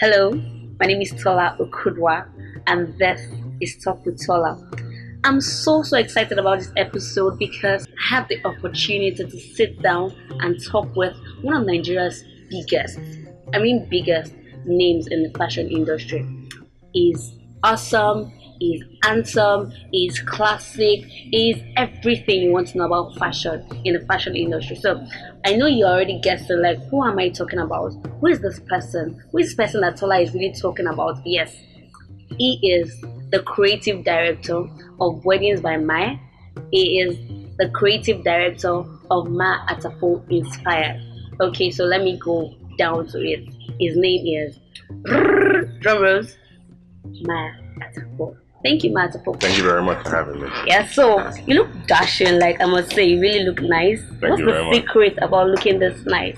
Hello, my name is Tolla.S1Ep02 and this is Talk with Tolla. I'm so excited about this episode because I have the opportunity to sit down and talk with one of Nigeria's biggest names in the fashion industry. Is awesome, is handsome, is classic, is everything you want to know about fashion in the fashion industry. So I know you already guessed it, like, who am I talking about? Who is this person? Who is this person that Tola is really talking about? Yes, he is the creative director of Weddings by Mai. He is the creative director of Mai Atafo Inspired. Okay, so let me go down to it. His name is drum rolls, Mai Atafo. Thank you, Mai Atafo. Thank you very much for having me. Yeah, so you look dashing, like I must say, you really look nice. What's the secret about looking this nice?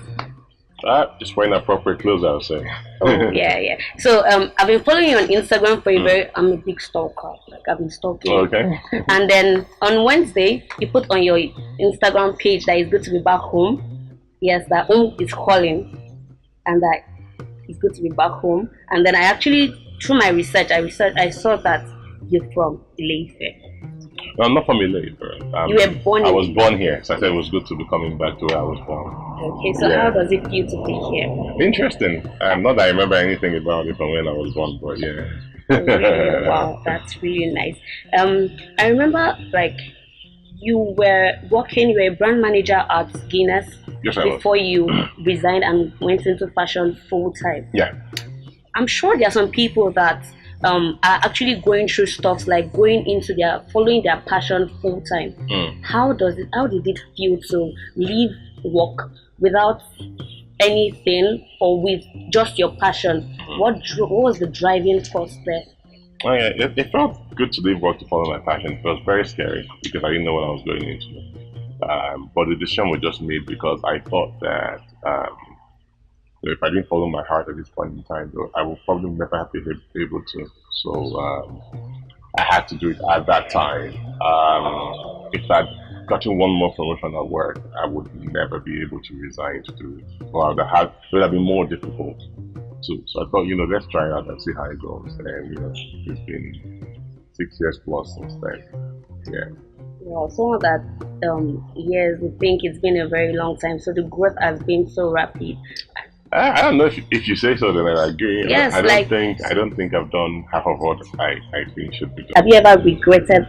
Just wearing appropriate clothes, I would say. Oh yeah. So I've been following you on Instagram for a I'm a big stalker. Like I've been stalking. Okay. And then on Wednesday, you put on your Instagram page that it's good to be back home. Yes, that home is calling, and that it's good to be back home. And then I actually, through my research, I saw that you're from Ileife. No, I'm not from Ileife. You were born I was born here, so I said it was good to be coming back to where I was born. Okay, so how does it feel to be here? Interesting. Not that I remember anything about it from when I was born, but yeah. Really? Wow, that's really nice. I remember like you were a brand manager at Guinness before you resigned and went into fashion full time. Yeah. I'm sure there are some people that are actually going through stuff like following their passion full time. How did it feel to leave work without anything or with just your passion? What was the driving force there? Oh yeah, it felt good to leave work to follow my passion. It was very scary because I didn't know what I was going into. But the decision was just made because I thought that if I didn't follow my heart at this point in time, though, I would probably never have been able to. So I had to do it at that time. If I'd gotten one more promotion at work, I would never be able to resign to do it. Or it would have been more difficult too. So I thought, let's try it out and see how it goes. And it's been 6 years plus since then. Yeah. Well, some of that years, we think it's been a very long time. So the growth has been so rapid. I don't know if you say so, then I agree. Yes, I don't think I've done half of what I think should be done. Have you ever regretted?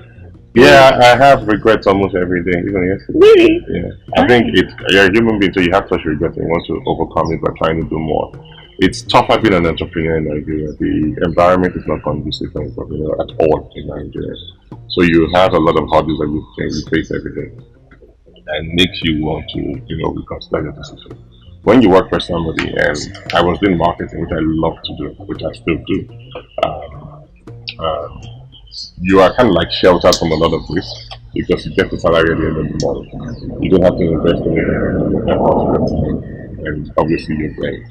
Yeah, I have regrets almost every day, even yesterday. Really? Yeah. I think you're a human being, so you have such regrets and you want to overcome it by trying to do more. It's tougher being an entrepreneur in Nigeria. The environment is not conducive for entrepreneur at all in Nigeria. So you have a lot of hurdles that you face every day, and makes you want to, reconsider your decision. When you work for somebody, and I was doing marketing, which I love to do, which I still do, you are kind of like sheltered from a lot of risk because you get the salary at the end of the month. You don't have to invest in it, and obviously you're paying,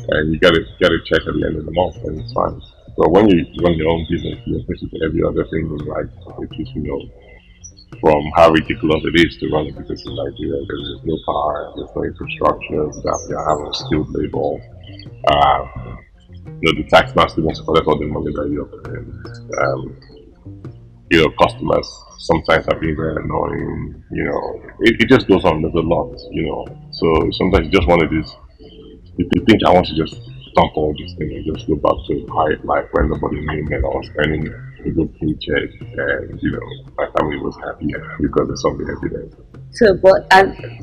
and you get a check at the end of the month, and it's fine. But when you run your own business, you're basically every other thing in life, which is from how ridiculous it is to run a business in Nigeria. There's no power, there's no infrastructure, you have a skilled labor. The tax man still wants to collect all the money that you're paying. Customers sometimes are being very annoying. It just goes on. There's a lot. So sometimes you just want to you think I want to just dump all these things and just go back to high life where nobody knew me and I was earning a good paycheck, and my family was happy because there's something every day. So,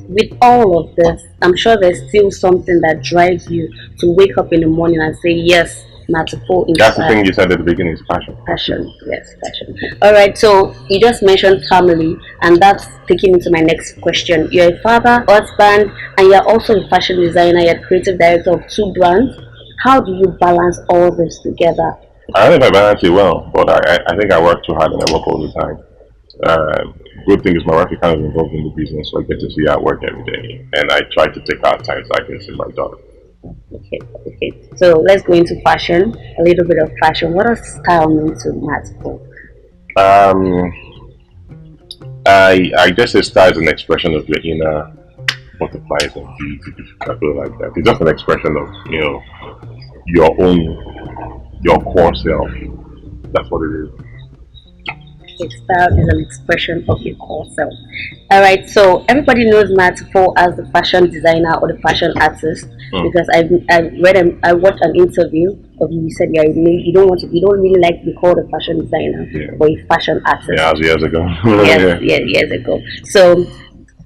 with all of this, I'm sure there's still something that drives you to wake up in the morning and say, yes, Matafo. That's the thing you said at the beginning, is passion. Passion, yes, passion. All right, so you just mentioned family, and that's taking me to my next question. You're a father, husband, and you're also a fashion designer. You're creative director of 2 brands. How do you balance all this together? I don't know if I balance it well, but I think I work too hard and I work all the time. Good thing is my wife is kind of involved in the business, so I get to see her work every day, and I try to take out time so I can see my daughter. Okay. So let's go into fashion. A little bit of fashion. What does style mean to Matafo? I guess a style is an expression of your inner butterflies and beauty, if I feel like that. It's just an expression of your core self. That's what it is. Okay, style is an expression of your core self. All right, so everybody knows Mai Atafo as the fashion designer or the fashion artist Mm. because I watched an interview of you. You said you don't really like to be called a fashion designer Yeah. or a fashion artist. Yeah, that was years ago. Yes, Yeah. years ago. So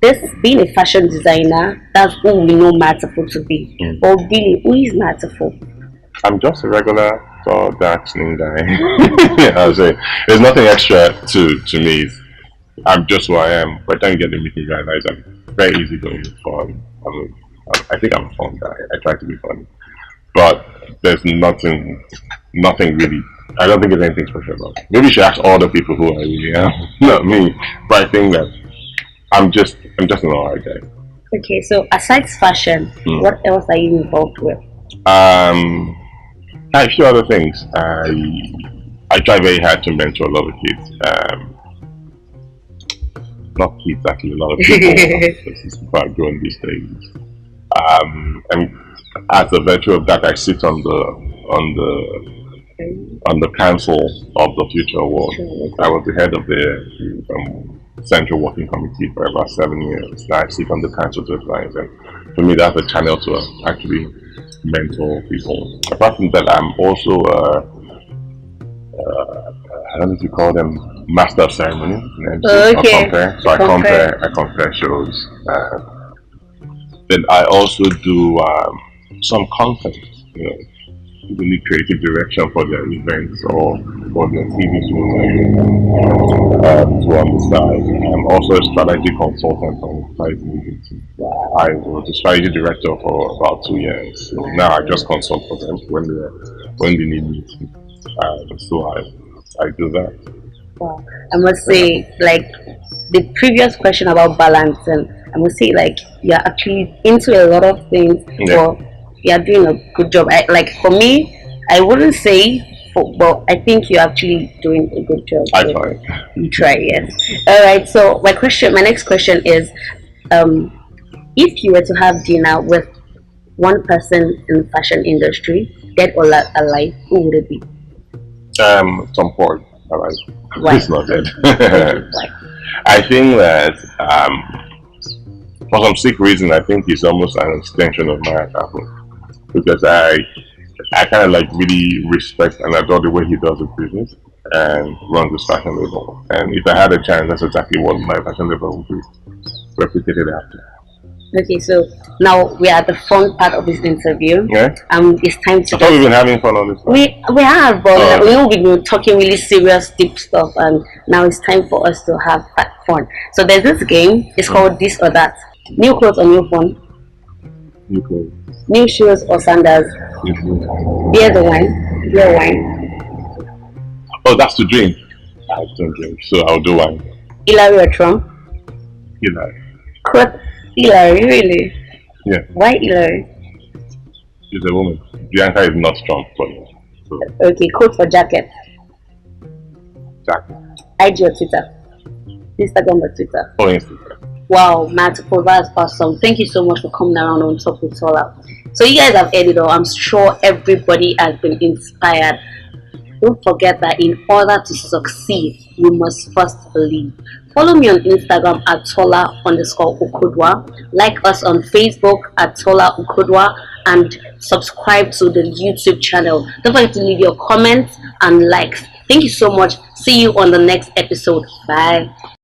this being a fashion designer, that's who we know Mai Atafo to be. Mm. But really, who is Mai Atafo? I'm just a regular tall, dark, slim guy. I was saying, there's nothing extra to me. I'm just who I am. By the time you get to meet me, you realize I'm very easygoing, fun. I think I'm a fun guy. I try to be funny, but there's nothing really. I don't think there's anything special about it. Maybe you should ask all the people who I really am, not me. But I think that I'm just an alright guy. Okay, so aside fashion, Hmm. what else are you involved with? Um, a few other things. I try very hard to mentor a lot of kids. Not kids actually, a lot of people. Because these people are growing these days. And as a virtue of that, I sit on the council of the future world. I was the head of the central working committee for about 7 years. Now I sit on the council to advise, and for me, that's a channel to actually mentor people. Apart from that, I'm also I don't know if you call them master of ceremony, or Okay. compare. So I compare shows. Then I also do some content. You know, people need creative direction for their events or for their TV shows to on the side. I'm also a strategy consultant on five movies. I was a strategy director for about 2 years. So now I just consult for them when they need me to. So I do that. Wow. I must say, like the previous question about balance, and I must say, like you're actually into a lot of things, Yeah. but you're doing a good job. Like for me, I wouldn't say, but I think you're actually doing a good job. I So try. you try, yes. All right. So my next question is, um, if you were to have dinner with one person in the fashion industry, dead or alive, who would it be? Tom Ford. All right. Why? It's not dead. Why? I think that for some sick reason, I think he's almost an extension of Mai Atafo because I kind of like really respect and adore the way he does his business and runs his fashion label. And if I had a chance, that's exactly what my fashion label would be replicated after. Okay, so now we are at the fun part of this interview. Yeah. It's time to I thought we've been having fun on this one. we have, but Oh, we know we've been talking really serious, deep stuff, and now it's time for us to have that fun. So there's this game. It's called This or That. New clothes or new phone? New clothes. New shoes or sandals? New clothes. Beer or wine? Beer or wine? Oh, that's the drink. I don't drink, so I'll do wine. Hillary or Trump? You know. Quote Hillary, really? Yeah. Why Hillary? She's a woman. Bianca is not strong, but so Okay, coat or jacket? Jack. IG or Twitter? Instagram or Twitter? Oh, Instagram. Wow, Matt, that's awesome. Thank you so much for coming around on Top with Tolla. So you guys have heard it all. I'm sure everybody has been inspired. Don't forget that in order to succeed, you must first believe. Follow me on Instagram at Tolla_Ukudwa. Like us on Facebook at Tolla Ukudwa and subscribe to the YouTube channel. Don't forget to leave your comments and likes. Thank you so much. See you on the next episode. Bye.